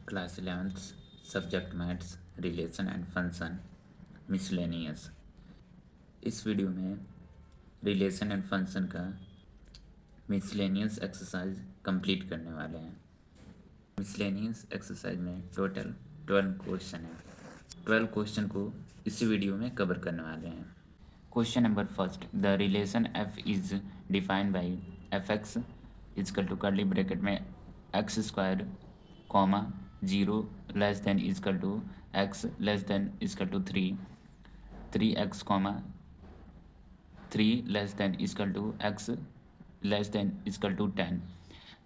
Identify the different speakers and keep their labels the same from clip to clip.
Speaker 1: Class 11th subject maths relation and function miscellaneous. इस video में relation and function का miscellaneous exercise complete करने वाले हैं। मिसलेनियस एक्सरसाइज में टोटल 12 क्वेश्चन है। 12 क्वेश्चन को इसी वीडियो में कवर करने वाले हैं। Question number first, the relation f is defined by f x equal to curly bracket में x square comma 0 less than equal to x less than equal to 3 x comma 3 less than equal to x less than equal to 10.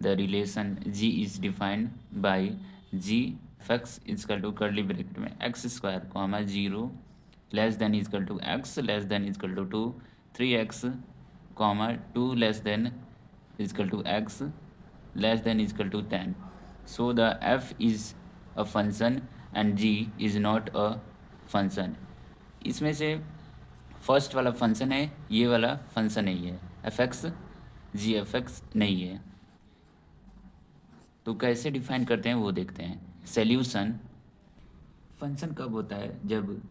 Speaker 1: The relation g is defined by g f(x) equal to curly bracket में x square comma 0 less than equal to x less than equal to 2 3x comma 2 less than equal to x less than equal to 10. So the f is a function and g is not a function. इसमें से first वाला function है, ये वाला function नहीं है, f x g f x नहीं है। तो कैसे डिफाइन करते हैं वो देखते हैं। सॉल्यूशन फंक्शन कब होता है? जब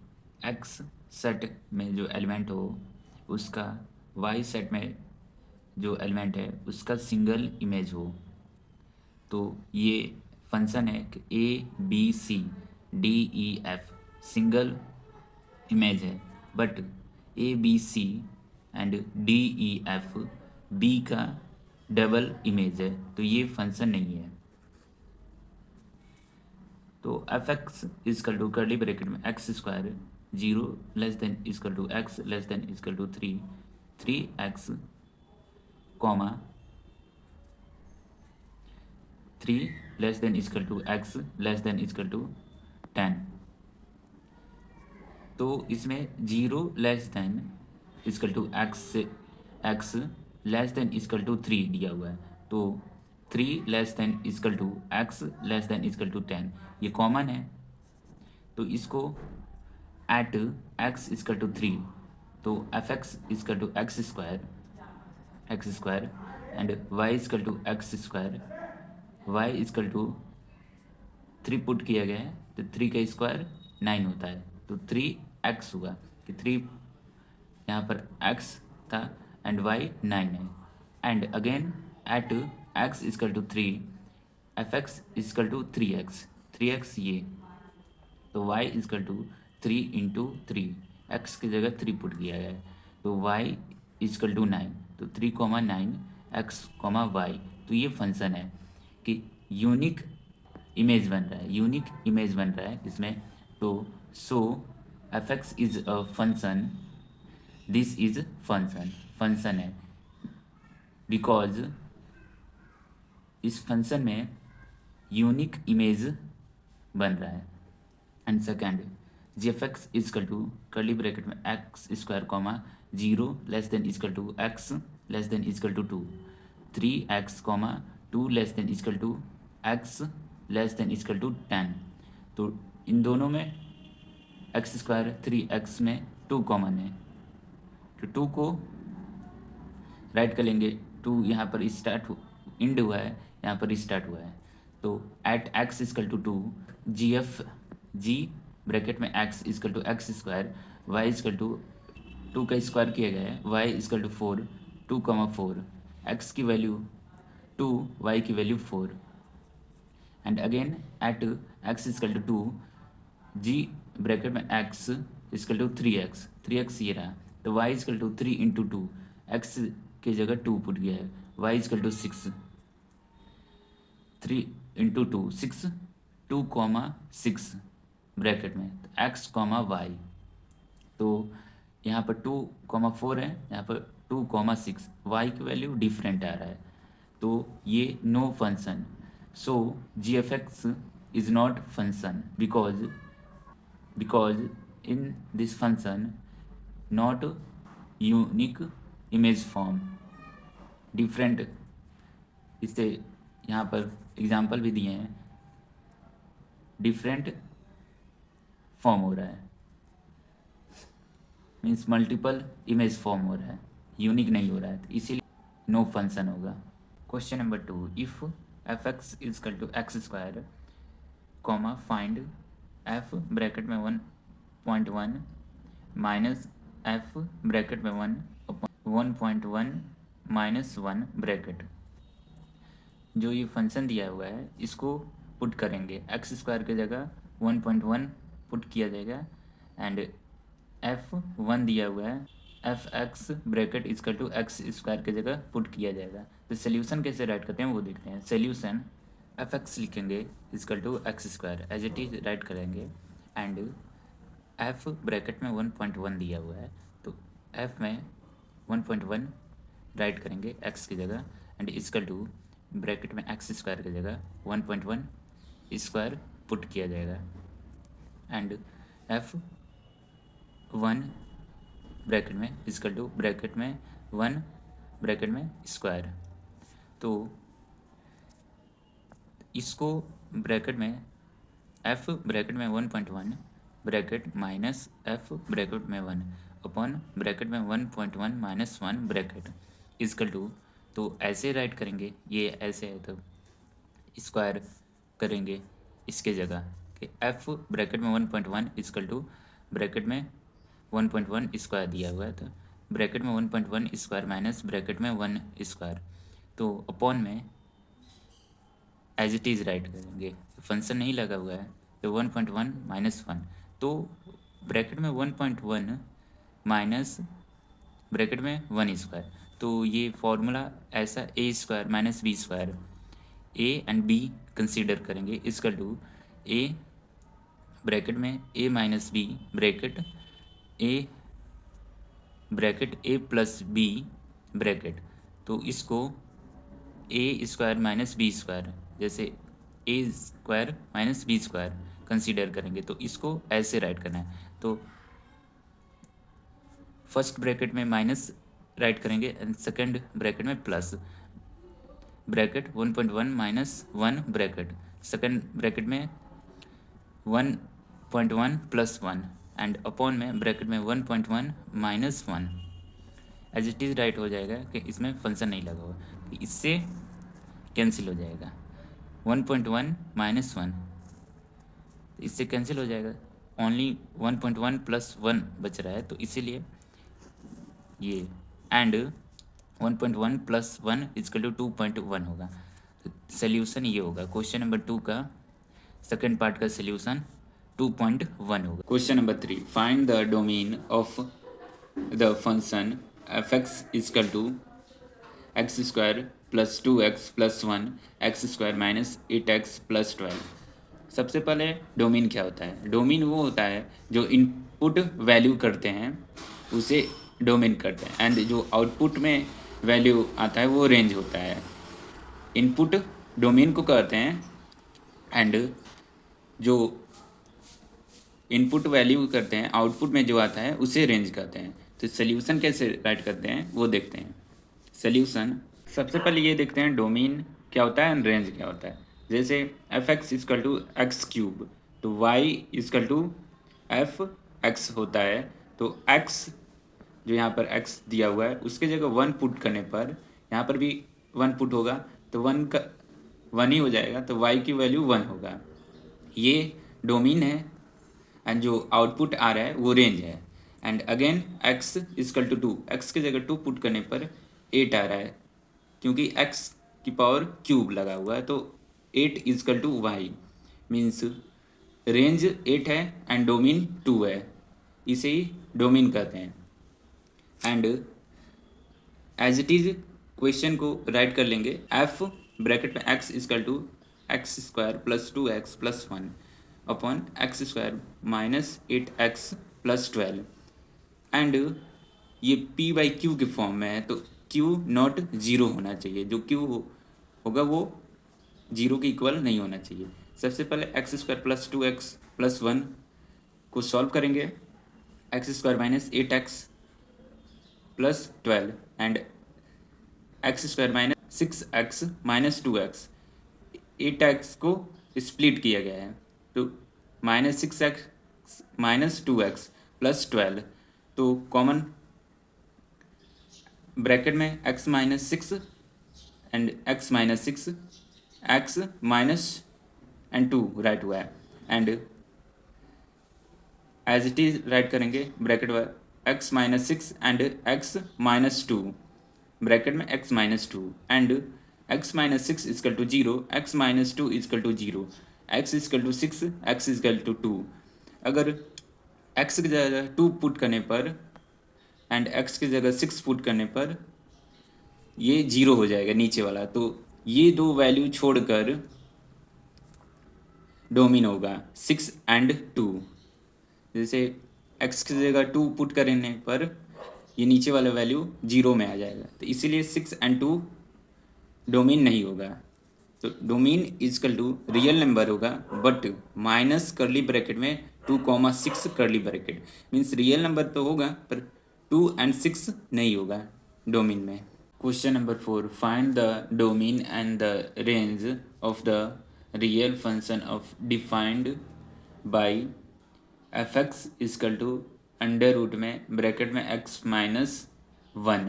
Speaker 1: एक्स सेट में जो एलिमेंट हो उसका वाई सेट में जो एलिमेंट है उसका सिंगल इमेज हो। तो ये फंक्शन है कि a b c d e f single image है, but a b c and d e f b का डबल इमेज है, तो ये फंक्शन नहीं है। तो f x equal to curly bracket में x square 0 less than equal to x less than equal to 3 x comma 3 less than equal to x less than equal to 10। तो इसमें 0 less than equal to x less than equal to 3 दिया हुआ है। तो 3 less than equal to x less than equal to 10 ये common है। तो इसको एट एक्स इजकल टू 3, तो f x equal to x square and y equal to x square y equal to 3 put किया गया है, तो 3 का स्क्वायर 9 होता है। तो 3x हुआ कि 3 यहाँ पर x था एंड y 9 है। And again at x equal to 3 f x equal to 3x ये, तो y equal to 3 into 3 x की जगह 3 पुट किया गया है, तो y इजकल टू 9, तो 3,9 x, y। तो ये फंक्शन है कि यूनिक इमेज बन रहा है इसमें। तो so f x is a function, this is function है बिकॉज इस फंक्शन में यूनिक इमेज बन रहा है। And second, g f x equal to curly bracket में x square comma 0 less than equal to x less than equal to 3x comma 2 less than equal to x less than equal to 10। तो इन दोनों में x square 3x में 2 common है, तो 2 को write कर लेंगे। 2 यहाँ पर इंड हुआ है, यहाँ पर स्टार्ट हुआ है। तो at x equal to 2 g bracket में x equal to x square y equal to 2 का स्क्वायर किया गया है, y इजकल टू 4 2,4 x की वैल्यू 2 y की value 4 and again at x equal to 2 g bracket में x इजकल टू 3x ये रहा, तो y equal to 3 into 2 x की जगह 2 पुट गया है, y equal to 6 3 into 2 6 2,6 bracket में x y। तो यहाँ पर 2,4 है, यहाँ पर 2,6 y की वैल्यू डिफरेंट आ रहा है, तो ये no function. So g f x is not function because in this function not unique image form different. इससे यहाँ पर एग्जाम्पल भी दिए हैं, डिफरेंट फॉर्म हो रहा है, मीन्स मल्टीपल इमेज फॉर्म हो रहा है, यूनिक नहीं हो रहा है, तो इसीलिए नो फंक्शन होगा। Question number 2, if f x equal to x square comma find f bracket में 1.1 माइनस एफ ब्रैकेट में 1.1 माइनस 1 ब्रैकेट। जो ये फंक्शन दिया हुआ है इसको पुट करेंगे, एक्स स्क्वायर की जगह 1.1 पुट किया जाएगा एंड एफ 1 दिया हुआ है, f x bracket equal to x square की जगह पुट किया जाएगा। तो सोल्यूशन कैसे राइट करते हैं वो देखते हैं। सोल्यूशन एफ एक्स लिखेंगे equal to x square as it is write करेंगे एंड एफ ब्रैकेट में 1.1 दिया हुआ है तो एफ में 1.1 राइट करेंगे एक्स की जगह एंड इजकल टू ब्रैकेट में एक्स स्क्वायर की जगह 1.1 स्क्वायर पुट किया जाएगा एंड एफ 1 ब्रैकेट में इजकल टू ब्रैकेट में 1 ब्रैकेट में स्क्वायर। तो इसको ब्रैकेट में एफ ब्रैकेट में 1.1 ब्रैकेट माइनस एफ ब्रैकेट में 1 अपॉन ब्रैकेट में 1.1 माइनस 1 ब्रैकेट इजकल टू, तो ऐसे राइट करेंगे, ये ऐसे है तो स्क्वायर करेंगे इसके जगह कि एफ ब्रैकेट में 1.1 इजकल टू ब्रैकेट में 1.1 स्क्वायर दिया हुआ है तो ब्रैकेट में 1.1 स्क्वायर माइनस ब्रैकेट में 1 स्क्वायर, तो अपॉन में एज इट इज़ राइट करेंगे। फंक्शन नहीं लगा हुआ है तो 1.1 माइनस 1, तो ब्रैकेट में 1.1 माइनस ब्रैकेट में 1 स्क्वायर, तो ये फॉर्मूला ऐसा a square minus b square, a and b consider करेंगे इसकल टू ए ब्रैकेट में a minus b bracket a plus b bracket, तो इसको a square minus b square जैसे a square minus b square consider करेंगे, तो इसको ऐसे write करना है। तो फर्स्ट ब्रैकेट में माइनस राइट करेंगे एंड सेकंड ब्रैकेट में plus bracket 1.1 minus 1 bracket, second bracket में 1.1 प्लस 1 एंड अपॉन में ब्रैकेट में 1.1 minus 1 as it is write हो जाएगा कि इसमें फंक्शन नहीं लगा हुआ, इससे कैंसिल हो जाएगा 1.1 माइनस 1, इससे कैंसिल हो जाएगा, ओनली 1.1 प्लस 1 बच रहा है, तो इसीलिए ये एंड 1.1 प्लस 1 इजकल टू 2.1 होगा। तो सोल्यूशन ये होगा क्वेश्चन नंबर 2 का सेकेंड पार्ट का सोल्यूशन 2.1 होगा। Question number 3, find the domain of the function f x equal to x square plus 2x plus 1 x square minus 8x plus 12। सबसे पहले domain क्या होता है? डोमेन वो होता है जो इनपुट वैल्यू करते हैं उसे डोमेन करते हैं एंड जो आउटपुट में वैल्यू आता है वो रेंज होता है। इनपुट डोमेन को कहते हैं एंड जो इनपुट वैल्यू करते हैं आउटपुट में जो आता है उसे रेंज कहते हैं। तो सोल्यूशन कैसे राइट करते हैं वो देखते हैं। सोल्यूशन सबसे पहले ये देखते हैं डोमेन क्या होता है एंड रेंज क्या होता है। जैसे f x equal to x cube, तो y equal to f x होता है, तो एक्स जो यहाँ पर एक्स दिया हुआ है उसके जगह 1 पुट करने पर यहाँ पर भी 1 पुट होगा तो 1 ही हो जाएगा, तो वाई की वैल्यू 1 होगा। ये डोमेन है एंड जो आउटपुट आ रहा है वो रेंज है। And again x equal to 2, x की जगह 2 पुट करने पर 8 आ रहा है क्योंकि x की पावर क्यूब लगा हुआ है, तो 8 equal to y means range 8 है एंड डोमेन 2 है, इसे ही डोमेन कहते हैं। And as it is question को राइट कर लेंगे, f ब्रैकेट में x equal to x square plus 2x plus 1 upon x square minus 8x plus 12 and ये p बाई क्यू के फॉर्म में है, तो q नॉट जीरो होना चाहिए, जो q होगा वो जीरो के इक्वल नहीं होना चाहिए। सबसे पहले x square plus 2x plus 1 को सॉल्व करेंगे, x square minus 8x plus 12 and x square minus 6x minus 2x, 8x को स्प्लिट किया गया है तो minus 6x minus 2x plus 12, तो कॉमन ब्रैकेट में x minus 6 and x minus 6 x minus and 2 write हुआ है, and as it is write करेंगे bracket x minus 6 and x minus 2, bracket में x minus 2 and x minus 6 equal to 0, x minus 2 equal to 0, x equal to 6, x equal to 2। अगर x की जगह 2 put करने पर and x की जगह 6 put करने पर ये 0 हो जाएगा नीचे वाला, तो ये दो वैल्यू छोड़कर डोमिन होगा 6 एंड 2। जैसे x की जगह 2 पुट करने पर ये नीचे वाला वैल्यू 0 में आ जाएगा, तो इसीलिए 6 एंड 2 डोमिन नहीं होगा। तो domain equal to real number होगा बट माइनस करली ब्रैकेट में 2,6 करली ब्रैकेट, मीन्स रियल नंबर तो होगा पर 2 एंड 6 नहीं होगा डोमिन में। Question number 4, find the domain and the range of the real function of defined by f x equal to under root में bracket में x माइनस 1।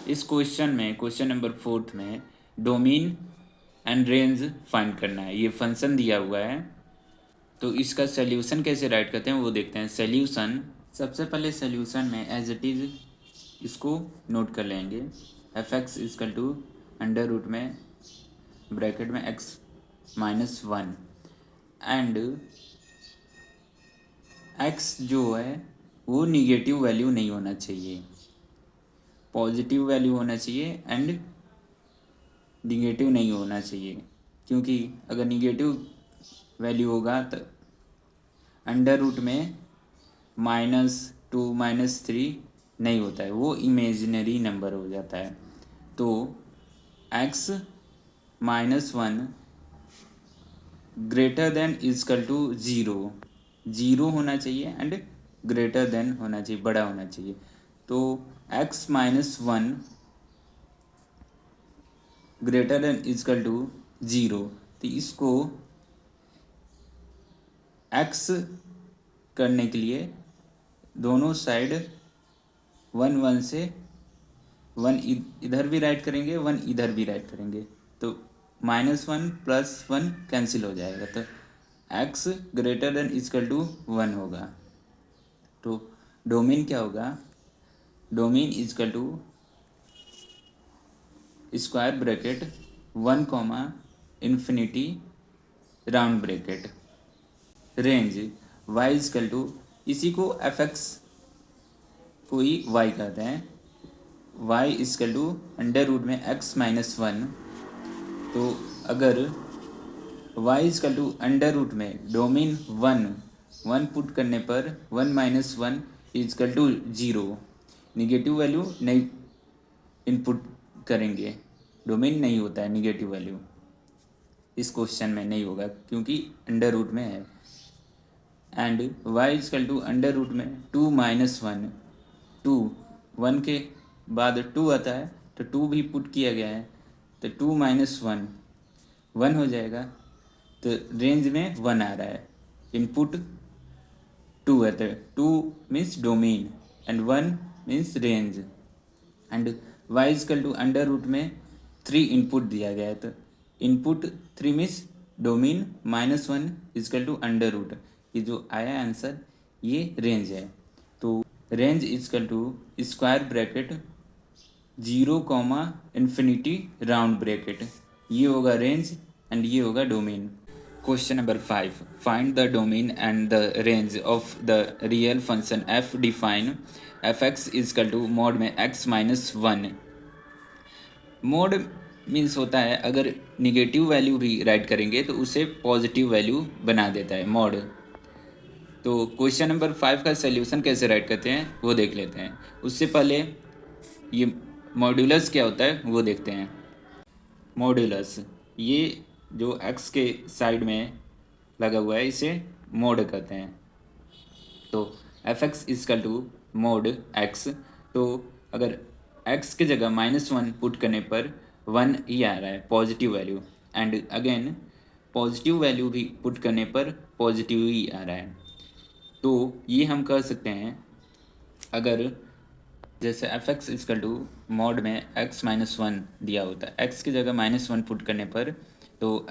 Speaker 1: इस क्वेश्चन में क्वेश्चन नंबर 4 में डोमेन एंड रेंज फाइंड करना है। ये function दिया हुआ है, तो इसका सोल्यूशन कैसे राइट करते हैं वो देखते हैं। सोल्यूशन, सबसे पहले सोल्यूशन में एज इट इज़ इसको नोट कर लेंगे। F x equal to under root में ब्रैकेट में x माइनस 1 एंड x जो है वो निगेटिव वैल्यू नहीं होना चाहिए, पॉजिटिव वैल्यू होना चाहिए एंड निगेटिव नहीं होना चाहिए, क्योंकि अगर निगेटिव वैल्यू होगा तो अंडर रूट में -2 -3 नहीं होता है, वो इमेजिनरी नंबर हो जाता है। तो x minus 1 greater than equal to 0 होना चाहिए एंड ग्रेटर देन होना चाहिए, बड़ा होना चाहिए। तो x minus 1 greater than equal to 0, तो इसको x करने के लिए दोनों साइड 1 1 से 1 इधर भी राइट करेंगे, 1 इधर भी राइट करेंगे, तो -1 + 1 कैंसिल हो जाएगा, तो x greater than equal to 1 होगा। तो डोमेन क्या होगा, domain equal to square bracket 1 comma infinity round bracket, range y equal to, इसी को एफ एक्स को ही y कहते हैं, y equal to under root में x माइनस 1। तो अगर y equal to under root में डोमेन 1 पुट करने पर 1 minus 1 equal to 0, negative value नहीं इनपुट करेंगे, डोमेन नहीं होता है निगेटिव वैल्यू, इस क्वेश्चन में नहीं होगा क्योंकि अंडर रूट में है। And y equal to under root में 2 माइनस 1, 2 1 के बाद 2 आता है तो 2 भी पुट किया गया है, तो 2 माइनस 1 1 हो जाएगा, तो रेंज में 1 आ रहा है, इनपुट 2 है, तो 2 means domain and 1 means range. And y equal to under root में 3 इनपुट दिया गया है, तो input 3 means domain -1 equal to under root, ये जो आया आंसर ये रेंज है। तो range equal to square bracket 0 comma infinity round bracket, ये होगा रेंज एंड ये होगा domain. Question number 5, find the domain and the range of the real function f define f x equal to mod में x minus 1। Mod means होता है अगर negative value भी right करेंगे तो उसे पॉजिटिव वैल्यू बना देता है मोड। तो क्वेश्चन नंबर 5 का सोल्यूशन कैसे राइट करते हैं वो देख लेते हैं। उससे पहले ये मॉड्यूलस क्या होता है वो देखते हैं। मॉड्यूलस, ये जो x के साइड में लगा हुआ है इसे मोड कहते हैं। तो f x equal to mod x, तो अगर x की जगह -1 पुट करने पर 1 ही आ रहा है positive value, and again positive value भी पुट करने पर पॉजिटिव ही आ रहा है। तो ये हम कह सकते हैं अगर जैसे f x equal to mod में x माइनस 1 दिया होता है, x की जगह -1 पुट करने पर तो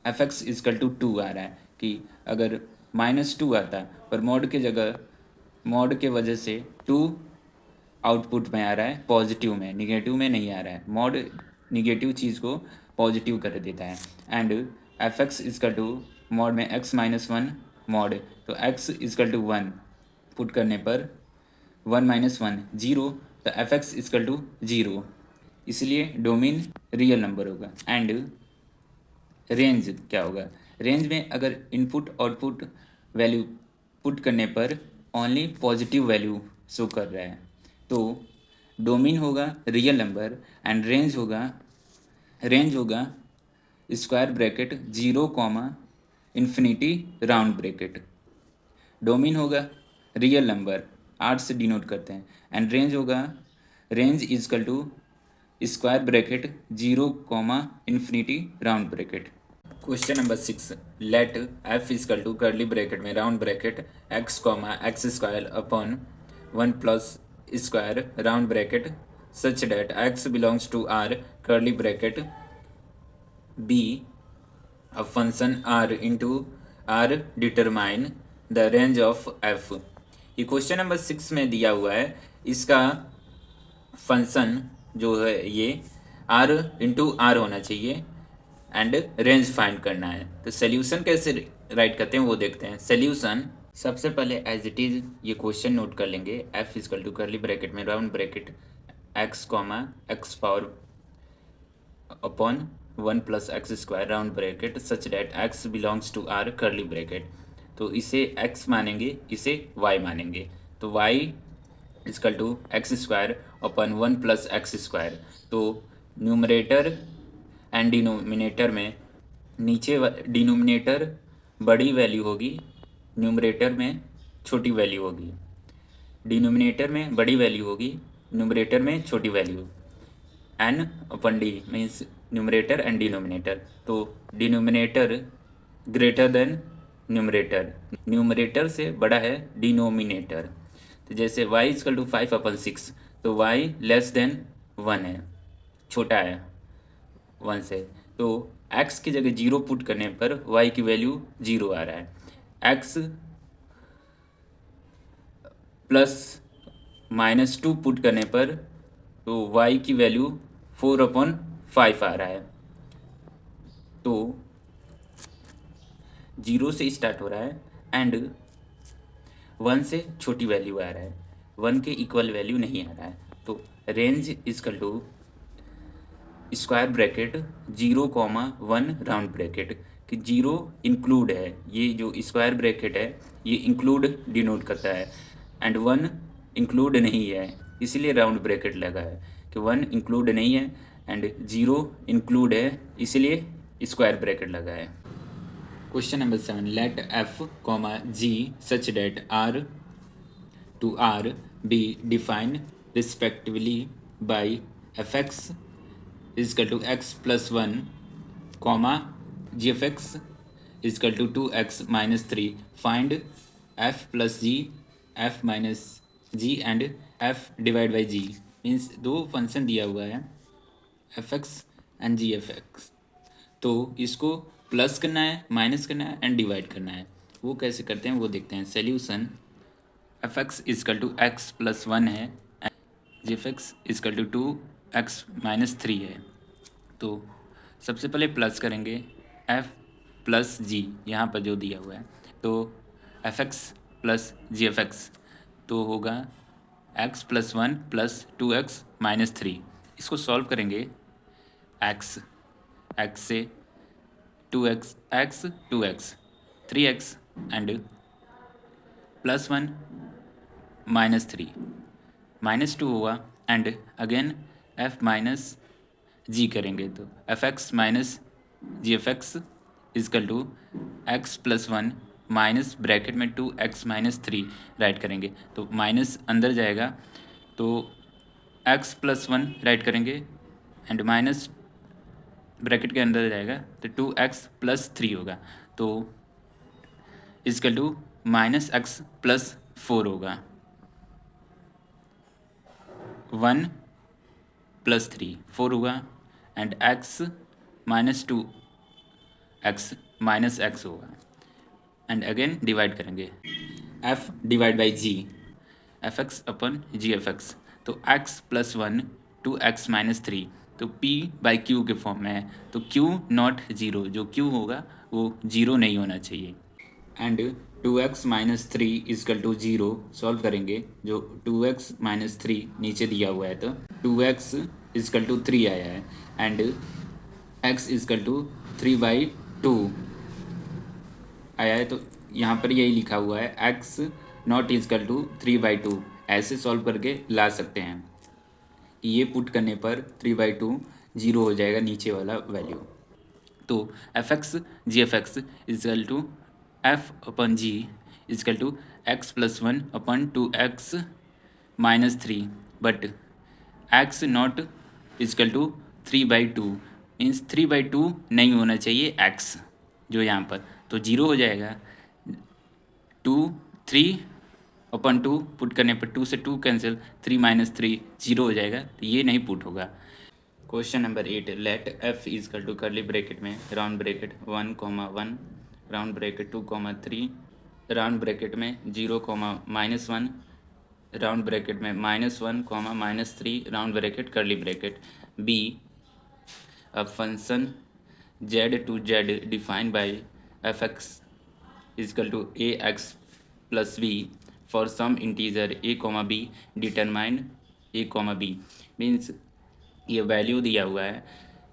Speaker 1: एफ एक्स इजकल टू 2 आ रहा है कि अगर -2 आता पर मॉड के जगह मॉड के वजह से 2 आउटपुट में आ रहा है पॉजिटिव में, निगेटिव में नहीं आ रहा है। मॉड निगेटिव चीज़ को पॉजिटिव कर देता है। And f x equal to mod में x-1 मॉड, तो x इजकल टू 1 पुट करने पर 1-1 0, तो एफ एक्स इजकल टू 0, इसलिए डोमेन रियल नंबर होगा। एंड रेंज क्या होगा, रेंज में अगर इनपुट आउटपुट वैल्यू पुट करने पर ओनली पॉजिटिव वैल्यू शो कर रहा है, तो डोमेन होगा रियल नंबर एंड रेंज होगा square bracket 0, infinity round bracket. Domain होगा रियल नंबर, 8 से डिनोट करते हैं, एंड रेंज होगा range equal to square bracket 0, infinity round bracket. Question number 6, let f equal to curly bracket में round bracket x, x² upon 1 plus square round bracket such that x belongs to r curly bracket b a function r into r determine the range of f। ये question number 6 में दिया हुआ है। इसका function जो है ये r into are होना चाहिए एंड रेंज फाइंड करना है। तो सोल्यूशन कैसे राइट करते हैं वो देखते हैं। सोल्यूशन सबसे पहले एज इट इज ये क्वेश्चन नोट कर लेंगे। f equal to curly bracket में round bracket x, x power upon 1 plus x² round bracket such that x belongs to r curly bracket. तो इसे x मानेंगे, इसे y मानेंगे, तो y equal to x² upon 1 plus x²। तो numerator and denominator में नीचे डिनोमिनेटर बड़ी वैल्यू होगी, न्यूमरेटर में छोटी वैल्यू होगी। डिनोमिनेटर में बड़ी वैल्यू होगी, न्यूमरेटर में छोटी value. N upon d means numerator and denominator. तो denominator greater than numerator, numerator से बड़ा है डिनोमिनेटर। तो जैसे y इजकल टू 5/6, तो y लेस देन 1 है, छोटा है 1 से। तो x की जगह 0 पुट करने पर y की वैल्यू 0 आ रहा है। x प्लस -2 पुट करने पर तो y की वैल्यू 4/5 आ रहा है। तो 0 से स्टार्ट हो रहा है एंड 1 से छोटी वैल्यू आ रहा है, 1 के इक्वल वैल्यू नहीं आ रहा है। तो range equal to square bracket 0, 1 round bracket कि 0 इंक्लूड है, ये जो स्क्वायर ब्रैकेट है ये इंक्लूड डिनोट करता है एंड 1 इंक्लूड नहीं है, इसलिए राउंड ब्रैकेट लगा है कि 1 इंक्लूड नहीं है एंड 0 इंक्लूड है, इसलिए स्क्वायर ब्रैकेट लगा है। Question number 7, let f, g such that r to r be defined respectively by fx is equal to x plus 1, gfx is equal to 2x minus 3. Find f plus g, f minus g and f divided by g। Means दो function दिया हुआ है f x and g f x, तो इसको plus करना है, minus करना है एंड डिवाइड करना है। वो कैसे करते हैं वो देखते हैं। Solution f x equal to x plus 1 है, g f x equal to 2x-3 है। तो सबसे पहले प्लस करेंगे f प्लस जी, यहाँ पर जो दिया हुआ है, तो एफ एक्स प्लस जी एफ एक्स तो होगा x प्लस 1 प्लस 2x-3। इसको सॉल्व करेंगे x से 2x, 2x 3x and plus 1 -3 -2 हुआ and again f minus g करेंगे, तो f x minus g f x equal to x plus 1 minus bracket में 2x-3 right करेंगे, तो माइनस अंदर जाएगा तो x प्लस 1 राइट करेंगे एंड माइनस ब्रैकेट के अंदर जाएगा तो 2x प्लस 3 होगा, तो इजकल टू -x प्लस 4 होगा। 1 प्लस 3 4 होगा and x -2 x minus x होगा एंड अगेन डिवाइड करेंगे f divide by g f x upon g f x, तो x plus one two x minus three, तो p by q के form में है, तो क्यू नॉट ज़ीरो, जो q होगा वो ज़ीरो नहीं होना चाहिए। And two x minus three equal to zero solve करेंगे, जो टू एक्स माइनस थ्री नीचे दिया हुआ है, तो two x equal to three आया है and x equal to three by two आया है, तो यहाँ पर यही लिखा हुआ है x not equal to three by two, ऐसे सॉल्व करके ला सकते हैं। ये पुट करने पर थ्री बाई टू ज़ीरो हो जाएगा नीचे वाला वैल्यू। तो f x g f x equal to f upon g equal to x plus one upon two x minus three, but x not equal to three by two, means three by two नहीं होना चाहिए x जो यहाँ पर, तो zero हो जाएगा। Two three upon two put करने पर टू से two cancel, three minus three zero हो जाएगा, तो ये नहीं पुट होगा। Question number 8, let f equal to curly bracket में round bracket 1,1 round bracket 2,3 round bracket में 0,-1 राउंड ब्रैकेट में -1, round bracket curly bracket be a function z to z defined by f x equal to a x plus B for some integer a, b determined a, b, means ये value दिया हुआ है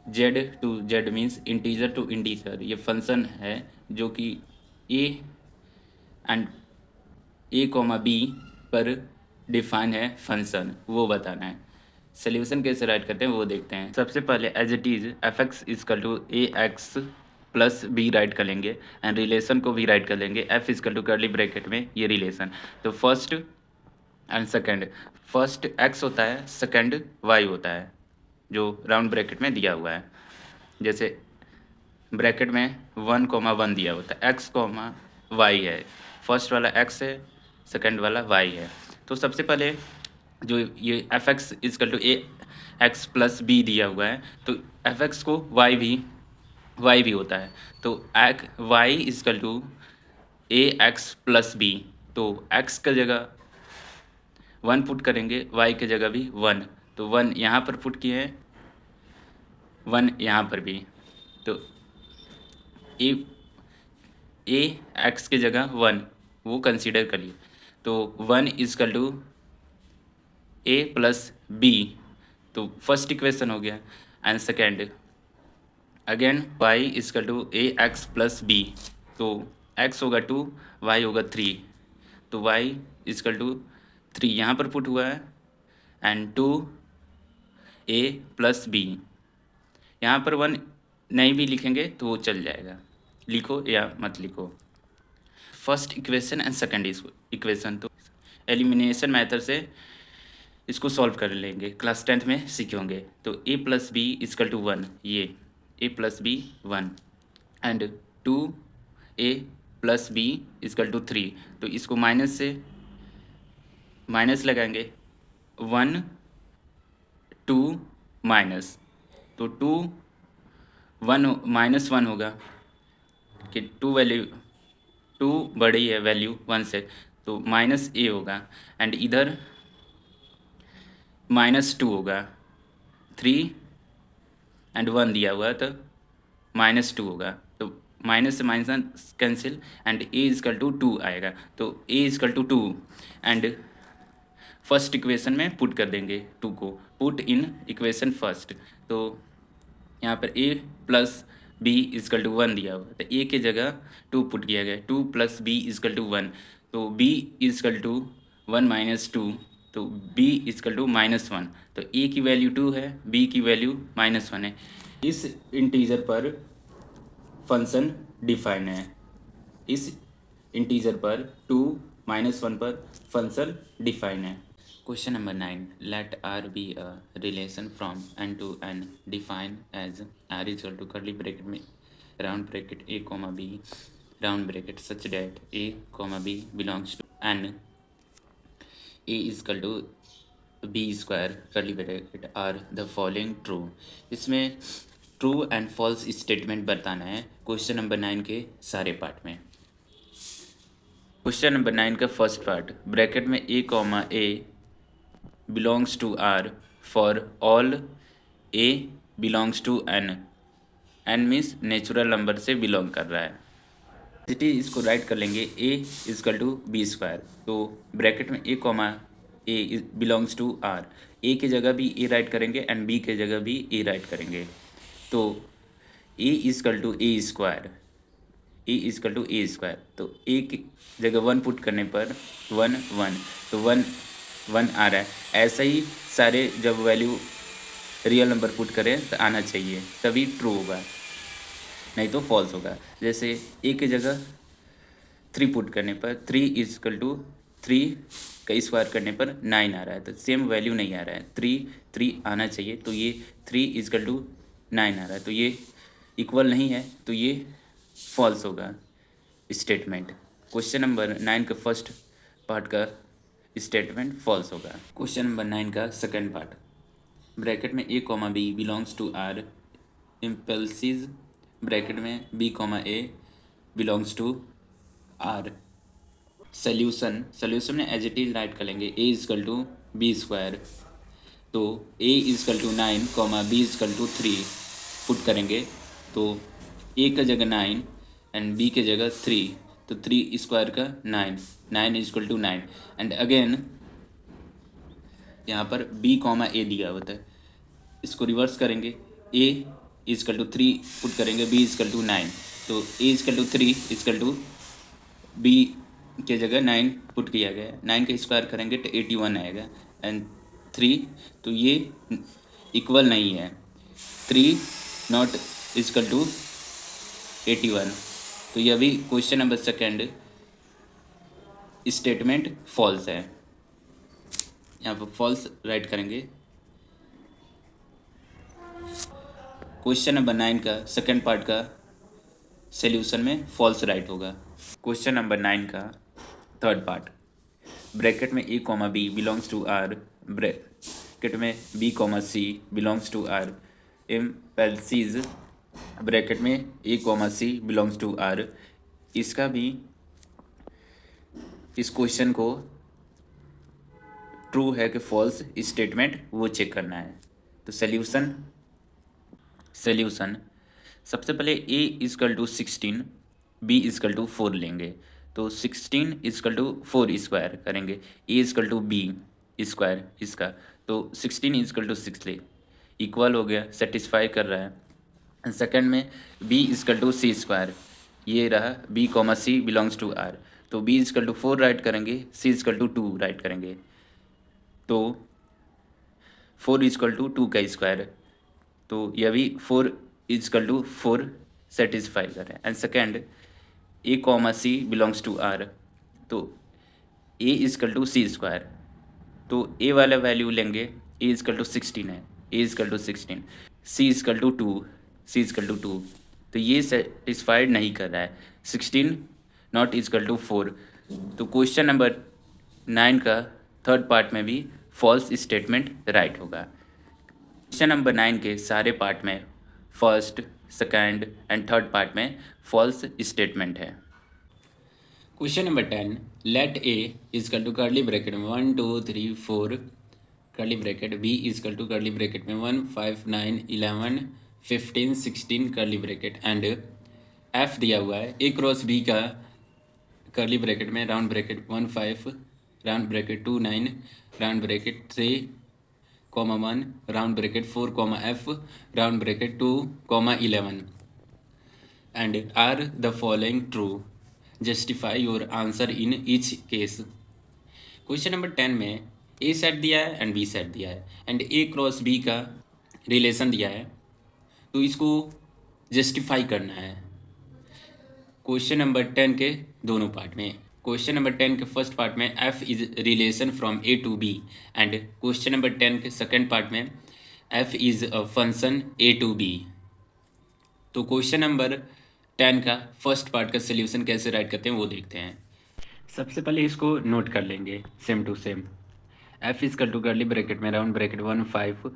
Speaker 1: z to z means integer to integer, ये function है जो कि a and a, b पर define है फंक्शन, वो बताना है। सोल्यूशन कैसे राइट करते हैं वो देखते हैं। सबसे पहले as it is f x equal to a x plus b write कर लेंगे एंड रिलेशन को भी राइट कर लेंगे, f equal to curly bracket में ये रिलेशन, तो first and second, first x होता है, सेकंड वाई होता है जो राउंड ब्रैकेट में दिया हुआ है। जैसे ब्रैकेट में 1,1 दिया होता है, एक्स कॉमा वाई है, फर्स्ट वाला एक्स है, सेकंड वाला वाई है। तो सबसे पहले जो ये f x equal to a x plus b दिया हुआ है, तो एफ एक्स को वाई भी होता है, तो y equal to a x plus b, तो एक्स का जगह वन पुट करेंगे, वाई की जगह भी वन, तो वन यहाँ पर पुट किए हैं, वन यहाँ पर भी, तो ए एक्स की जगह वन वो कंसीडर करिए, तो one equal to a plus b, तो फर्स्ट इक्वेशन हो गया and second again y equal to a x plus b, तो एक्स होगा टू, वाई होगा थ्री, तो वाई इजकल टू थ्री यहाँ पर पुट हुआ है and two a plus b, यहाँ पर वन नहीं भी लिखेंगे तो वो चल जाएगा, लिखो या मत लिखो। First equation and second equation, तो एलिमिनेशन मेथड से इसको सॉल्व कर लेंगे, क्लास 10th में सीखे होंगे। तो a plus b equal to one, ये a plus b one and two a plus b equal to three, तो इसको माइनस से माइनस लगाएंगे, वन टू माइनस, तो टू वन माइनस वन होगा कि टू वैल्यू टू बड़ी है वैल्यू वन से, तो माइनस ए होगा एंड इधर माइनस टू होगा, थ्री एंड वन दिया हुआ है तो माइनस टू होगा, तो माइनस से minus cancel and a equal to two आएगा, तो a equal to two and first equation में पुट कर देंगे, टू को पुट इन इक्वेशन फर्स्ट, तो यहाँ पर a plus b equal to one दिया हुआ, तो ए के जगह टू पुट किया गया, two plus b equal to one, तो b equal to one minus two, तो b equal to minus one, तो a की वैल्यू टू है, b की वैल्यू माइनस वन है। इस इंटीजर पर फंक्शन डिफाइन है, इस इंटीजर पर टू माइनस वन पर फंक्शन डिफाइन है। Question number 9, let r be a relation from n to n define as r equal to curly bracket में round bracket a, b round bracket such that a, b belongs to n, a equal to b square curly bracket are the following true. इसमें true and false statement बताना है question number 9 के सारे part में। Question number 9 का first part, bracket में a comma a belongs to r for all a belongs to n, n means natural number से belong कर रहा है। सिटी इसको राइट कर लेंगे a equal to b square, तो ब्रैकेट में a comma a belongs to r, ए की जगह भी ए राइट करेंगे एंड बी की जगह भी ए राइट करेंगे, तो a equal to a square, a equal to a square, तो ए की जगह 1 पुट करने पर 1 1, तो 1 1 आ रहा है। ऐसा ही सारे जब वैल्यू रियल नंबर पुट करें तो आना चाहिए, तभी ट्रू होगा, नहीं तो फॉल्स होगा। जैसे ए की जगह 3 पुट करने पर 3 इजकल टू 3 का स्क्वायर करने पर 9 आ रहा है, तो सेम वैल्यू नहीं आ रहा है, 3 3 आना चाहिए, तो ये 3 इजकल टू 9 आ रहा है, तो ये इक्वल नहीं है, तो ये फॉल्स होगा स्टेटमेंट। क्वेश्चन नंबर 9 का फर्स्ट पार्ट का स्टेटमेंट फॉल्स होगा। क्वेश्चन नंबर 9 का सेकंड पार्ट, ब्रैकेट में a comma b belongs to are implies, bracket में b comma a belongs to r. Solution में एज इट इज राइट कर लेंगे, a equal to b square, तो a equal to 9 comma b equal to 3 put करेंगे, तो ए का जगह 9 and B के जगह 3, तो 3 स्क्वायर का 9, 9 इजकल टू 9, एंड अगेन यहाँ पर बी कॉमा ए दिया होता है, इसको रिवर्स करेंगे, ए इजकल टू 3 पुट करेंगे, बी इजकल टू 9, तो a equal to 3 equal to b के जगह 9 पुट किया गया, 9 का स्क्वायर करेंगे तो 81 आएगा एंड 3, तो ये इक्वल नहीं है, 3 नॉट इजकल टू 81, तो यह भी question number second statement false है। यहाँ पर फॉल्स राइट करेंगे। क्वेश्चन नंबर 9 का सेकंड पार्ट का सॉल्यूशन में फॉल्स राइट होगा। क्वेश्चन नंबर 9 का थर्ड पार्ट, ब्रैकेट में a comma b belongs to R, bracket में b comma c belongs to are implies, bracket में a comma c belongs to R. इसका भी इस क्वेश्चन को ट्रू है कि फॉल्स स्टेटमेंट वो चेक करना है। तो सॉल्यूशन सबसे पहले a equal to 16, b equal to 4 लेंगे, तो 16 इजकल टू 4 स्क्वायर करेंगे, a equal to b square इसका, तो 16 इजकल टू 6 ले, इक्वल हो गया, सेटिस्फाई कर रहा है। सेकंड में b equal to c square, ये रहा b comma c belongs to R, तो बी इजकल टू 4 राइट करेंगे, सी इजकल टू 2 राइट करेंगे, तो 4 इजकल टू 2 का स्क्वायर, तो यह भी 4 इजकल टू 4 सेटिस्फाई कर रहा है। And second a comma c belongs to R, तो a equal to c square, तो ए वाला वैल्यू लेंगे, ए इजकल टू 16 है, a equal to 16, c equal to 2, c equal to 2, तो ये सेटिस्फाइड नहीं कर रहा है, 16 नॉट इजकल टू 4, तो क्वेश्चन नंबर 9 का थर्ड पार्ट में भी फॉल्स स्टेटमेंट राइट होगा। क्वेश्चन नंबर 9 के सारे पार्ट में first, second and third part में फॉल्स स्टेटमेंट है। Question number 10, let a equal to curly bracket में 1 2 3 4 curly bracket, b equal to curly bracket में 1 5 9 11 15 16 कर्ली ब्रैकेट, एंड एफ दिया हुआ है, ए क्रॉस बी का कर्ली ब्रैकेट में round bracket 1 5 round bracket 2 9 round bracket 3 comma 1 round bracket 4 comma f round bracket 2 comma 11, and are the following true, justify your answer in each case. Question number 10 में ए set दिया है and B set दिया है and A cross b का relation दिया है, तो इसको जस्टिफाई करना है क्वेश्चन नंबर 10 के दोनों पार्ट में। क्वेश्चन नंबर 10 के फर्स्ट पार्ट में f is relation from a to b, and question number 10 के सेकंड पार्ट में f is a function a to b. तो क्वेश्चन नंबर 10 का फर्स्ट पार्ट का सोल्यूशन कैसे राइट करते हैं वो देखते हैं। सबसे पहले इसको नोट कर लेंगे same to same, f equal to curly bracket में round bracket 1 5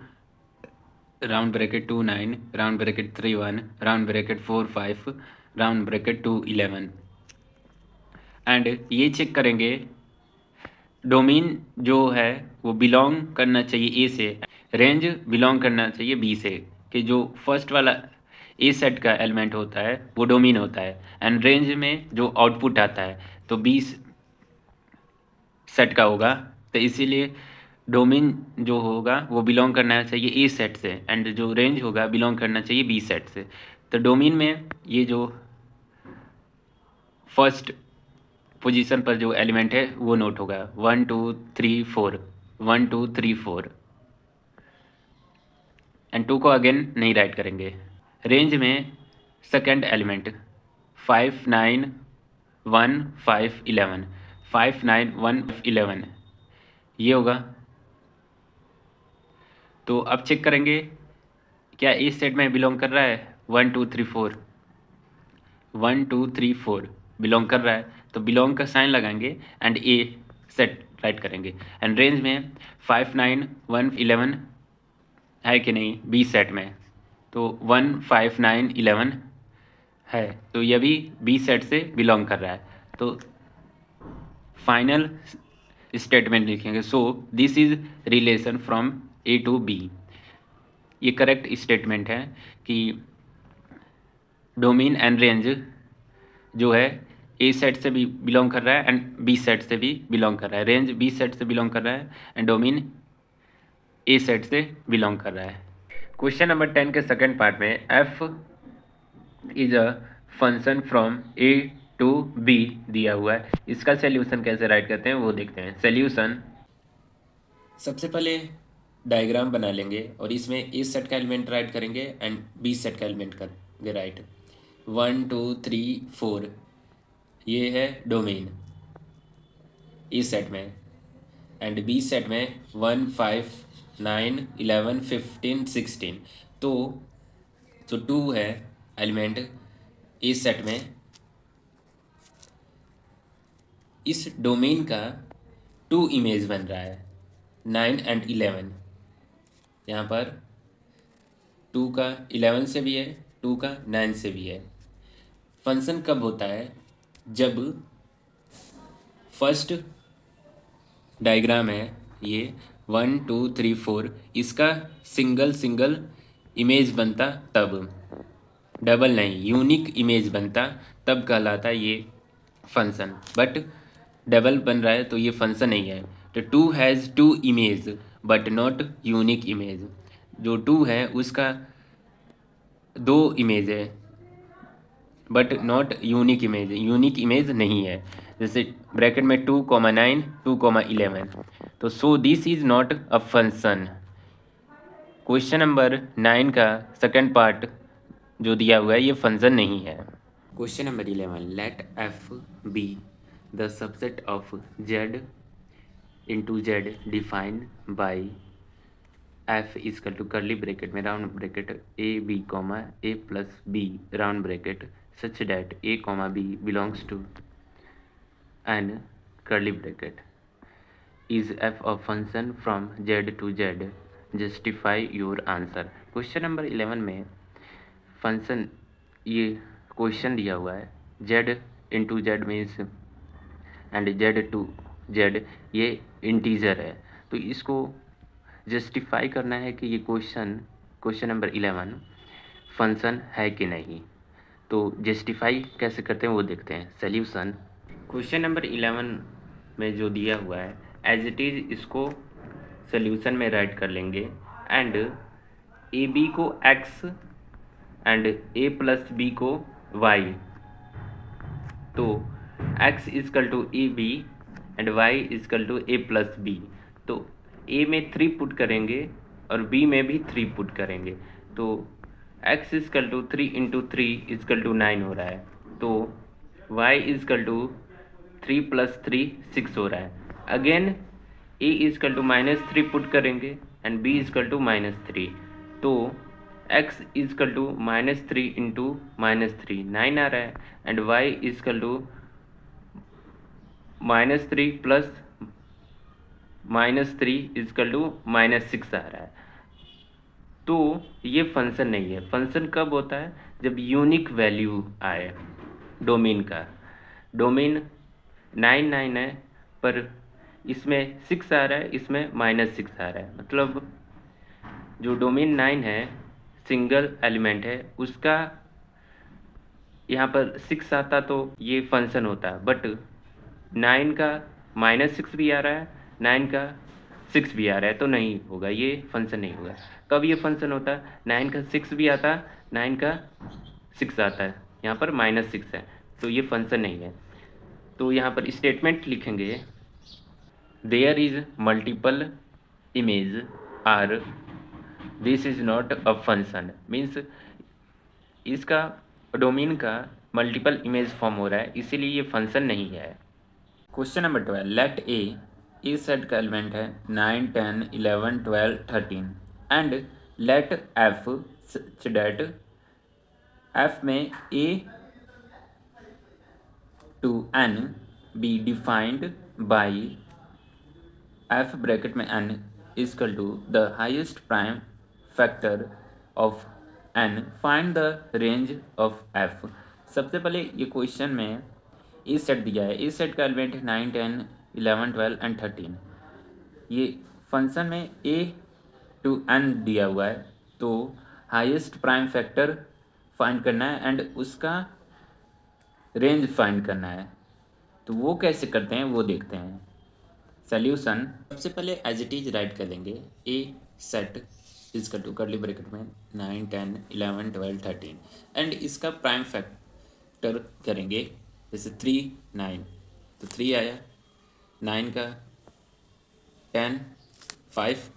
Speaker 2: round bracket 2 9, round bracket 3 1, round bracket 4 5, round bracket 2 11। And ये चेक करेंगे डोमेन जो है वो बिलोंग करना चाहिए ए से, रेंज बिलोंग करना चाहिए बी से, कि जो फर्स्ट वाला ए सेट का एलिमेंट होता है वो डोमेन होता है, एंड रेंज में जो आउटपुट आता है तो बी सेट का होगा। तो इसीलिए डोमेन जो होगा वो बिलोंग करना चाहिए ए सेट से, एंड जो रेंज होगा बिलोंग करना चाहिए बी सेट से। तो डोमेन में ये जो फर्स्ट पोजीशन पर जो एलिमेंट है वो नोट होगा 1 2 3 4, 1 2 3 4, एंड 2 को अगेन नहीं राइट करेंगे। रेंज में सेकेंड एलिमेंट 5 9 1 5 11, 5 9 1 11 ये होगा। तो अब चेक करेंगे क्या इस सेट में बिलोंग कर रहा है 1 2 3 4, 1 2 3 4 बिलोंग कर रहा है, तो बिलोंग का साइन लगाएंगे एंड ए सेट राइट करेंगे। एंड रेंज में 5 9 1 11 है कि नहीं बी सेट में, तो 1 5 9 11 है, तो यह भी बी सेट से बिलोंग कर रहा है। तो फाइनल स्टेटमेंट लिखेंगे so this is relation from a to b. ये करेक्ट स्टेटमेंट है कि डोमेन एंड रेंज जो है ए सेट से भी बिलोंग कर रहा है एंड बी सेट से भी बिलोंग कर रहा है, रेंज बी सेट से बिलोंग कर रहा है एंड डोमेन ए सेट से बिलोंग कर रहा है। क्वेश्चन नंबर 10 के सेकंड पार्ट में f is a function from a to b दिया हुआ है, इसका सोल्यूशन कैसे राइट करते हैं वो देखते हैं। सोल्यूशन
Speaker 3: सबसे पहले डायग्राम बना लेंगे और इसमें ए सेट का एलिमेंट राइट करेंगे एंड बी सेट का एलिमेंट करेंगे राइट। 1 2 3 4 ये है डोमेन ए सेट में, एंड बी सेट में 1 5 9 11 15 16। तो जो 2 है एलिमेंट ए सेट में, इस डोमेन का 2 इमेज बन रहा है 9 एंड 11। यहाँ पर 2 का 11 से भी है, 2 का 9 से भी है। फंक्शन कब होता है जब फर्स्ट डायग्राम है ये 1 2 3 4 इसका सिंगल सिंगल इमेज बनता, तब डबल नहीं यूनिक इमेज बनता, तब कहलाता ये फंक्शन। बट डबल बन रहा है तो ये फंक्शन नहीं है। तो 2 has 2 image but not unique image. जो 2 है उसका 2 इमेज है but not unique image, unique image नहीं है। जैसे ब्रैकेट में 2 9 2 11, तो सो this is not a function. Question number 9 का सेकंड पार्ट जो दिया हुआ है ये फंक्शन नहीं है। Question number 11 let f be the subset of Z into Z defined by f equal to curly bracket में round bracket a b comma a plus b round bracket such that a comma b belongs to and curly bracket is f a function from z to z, justify your answer। Question number 11 में function ये question दिया हुआ है z into z means and z to z ये integer है, तो इसको justify करना है कि ये क्वेश्चन नंबर 11 फंक्शन है कि नहीं। तो जस्टिफाई कैसे करते हैं वो देखते हैं। सॉल्यूशन क्वेश्चन नंबर 11 में जो दिया हुआ है एज इट इज़ इसको सॉल्यूशन में राइट कर लेंगे एंड ए बी को x and a plus b को y। तो x equal to a b and y equal to a plus b. तो a में 3 पुट करेंगे और b में भी 3 पुट करेंगे, तो x equal to 3 into 3 equal to 9 हो रहा है। तो y इजकल टू 3 प्लस 3 6 हो रहा है। Again a equal to -3 put करेंगे एंड b इजकल टू -3, तो x इजकल टू -3 इंटू -3 9 आ रहा है and y equal to -3 plus -3 equal to -6 आ रहा है।
Speaker 2: तो ये फंक्शन नहीं है। फंक्शन कब होता है? जब यूनिक वैल्यू आए डोमेन का। डोमेन 99 है पर इसमें 6 आ रहा है, इसमें -6 आ रहा है, मतलब जो डोमेन 9 है सिंगल एलिमेंट है उसका यहाँ पर 6 आता तो ये फंक्शन होता है, बट 9 का -6 भी आ रहा है, 9 का 6 भी आ रहा है, तो नहीं होगा, ये फंक्शन नहीं होगा। कब ये फंक्शन होता है? 9 का 6 भी आता, 9 का 6 आता है, यहाँ पर -6 है, तो ये फंक्शन नहीं है। तो यहाँ पर स्टेटमेंट लिखेंगे, there is multiple image or this is not a function. Means इसका डोमेन का मल्टीपल इमेज फॉर्म हो रहा है, इसीलिए ये फंक्शन नहीं है।
Speaker 1: Question number 12, let A set का एलिमेंट है 9, 10, 11, 12, 13 and let f such that f में A to N be defined by f bracket में n equal to the highest prime factor of n, find the range of F. सबसे पहले ये question में ई set दिया है, ई set का element है 9, 10, 11, 12 एंड 13। ये फंक्शन में ए टू एन दिया हुआ है, तो हाईएस्ट प्राइम फैक्टर फाइंड करना है एंड उसका रेंज फाइंड करना है। तो वो कैसे करते हैं वो देखते हैं। सॉल्यूशन, सबसे पहले एज इट इज राइट कर लेंगे, ए सेट इसका टू करली ब्रैकेट में 9, 10, 11, 12, 13 एंड इसका प्राइम फैक्टर करेंगे, जैसे 3, 9 तो 3 आया, 9 का 10, 5,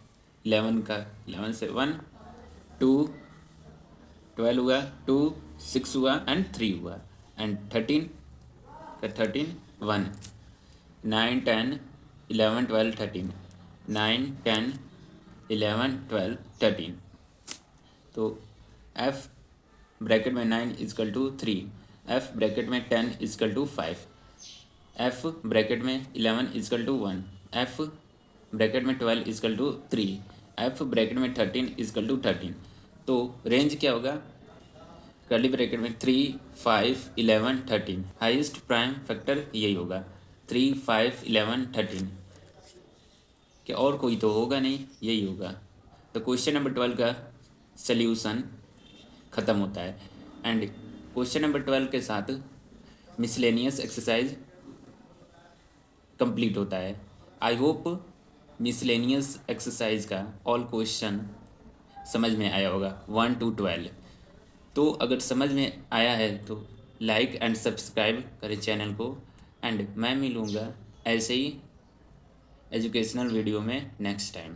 Speaker 1: 11 का 11 से 1, 2, 12 हुआ, 2, 6 हुआ एंड 3 हुआ एंड 13 का 13, 1, 9, 10, 11, 12, 13, 9, 10, 11, 12, 13। तो f ब्रैकेट में 9 इजकल टू 3, f ब्रैकेट में 10 इजकल टू 5, f ब्रैकेट में 11 इजकल टू 1, f ब्रैकेट में 12 इजकल टू 3, f ब्रैकेट में 13 इजकल टू 13। तो रेंज क्या होगा? कर्ली ब्रैकेट में 3, 5, 11, 13, हाईएस्ट प्राइम फैक्टर यही होगा, 3, 5, 11, 13 कि और कोई तो होगा नहीं, यही होगा। तो क्वेश्चन नंबर 12 का सल्यूशन ख़त्म होता है एंड क्वेश्चन नंबर 12 के साथ मिसलेनियस एक्सरसाइज कंप्लीट होता है। आई होप मिसलेनियस एक्सरसाइज का ऑल क्वेश्चन समझ में आया होगा 1 to 12। तो अगर समझ में आया है तो लाइक एंड सब्सक्राइब करें चैनल को एंड मैं मिलूँगा ऐसे ही एजुकेशनल वीडियो में नेक्स्ट टाइम।